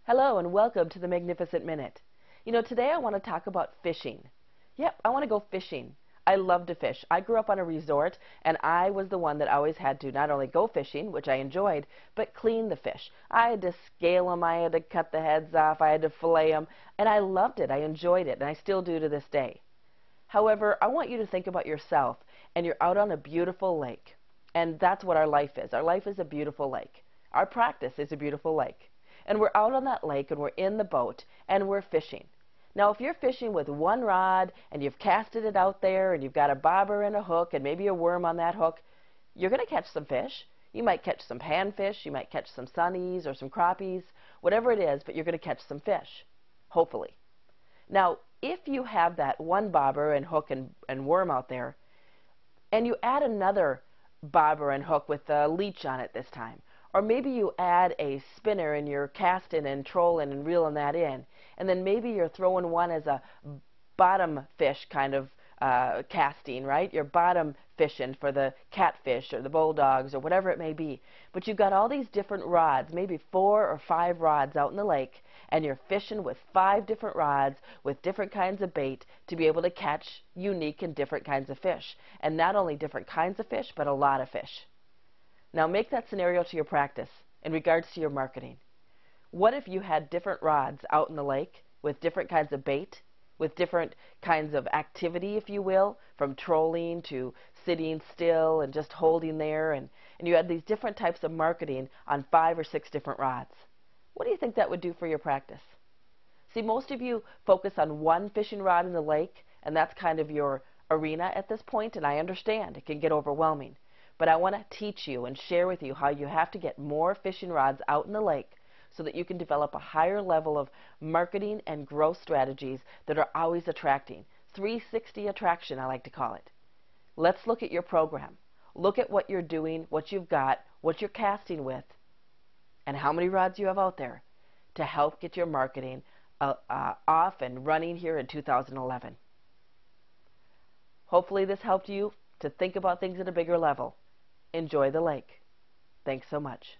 Hello and welcome to the Magnificent Minute. Today I want to talk about fishing. Yep, I want to go fishing. I love to fish. I grew up on a resort and I was the one that always had to not only go fishing, which I enjoyed, but clean the fish. I had to scale them, I had to cut the heads off, I had to fillet them, and I loved it. I enjoyed it, and I still do to this day. However, I want you to think about yourself, and you're out on a beautiful lake. And that's what our life is. Our life is a beautiful lake. Our practice is a beautiful lake. And we're out on that lake and we're in the boat and we're fishing. Now, if you're fishing with one rod and you've casted it out there and you've got a bobber and a hook and maybe a worm on that hook, you're going to catch some fish. You might catch some panfish, you might catch some sunnies or some crappies, whatever it is, but you're going to catch some fish, hopefully. Now, if you have that one bobber and hook and worm out there, and you add another bobber and hook with a leech on it this time, or maybe you add a spinner and you're casting and trolling and reeling that in, and then maybe you're throwing one as a bottom fish kind of casting, right? You're bottom fishing for the catfish or the bulldogs or whatever it may be. But you've got all these different rods, maybe 4 or 5 rods out in the lake, and you're fishing with 5 different rods with different kinds of bait to be able to catch unique and different kinds of fish. And not only different kinds of fish, but a lot of fish. Now make that scenario to your practice in regards to your marketing. What if you had different rods out in the lake with different kinds of bait, with different kinds of activity, if you will, from trolling to sitting still and just holding there, and you had these different types of marketing on 5 or 6 different rods? What do you think that would do for your practice? See, most of you focus on one fishing rod in the lake, and that's kind of your arena at this point, and I understand it can get overwhelming. But I want to teach you and share with you how you have to get more fishing rods out in the lake so that you can develop a higher level of marketing and growth strategies that are always attracting. 360 attraction, I like to call it. Let's look at your program. Look at what you're doing, what you've got, what you're casting with, and how many rods you have out there to help get your marketing off and running here in 2011. Hopefully this helped you to think about things at a bigger level. Enjoy the lake. Thanks so much.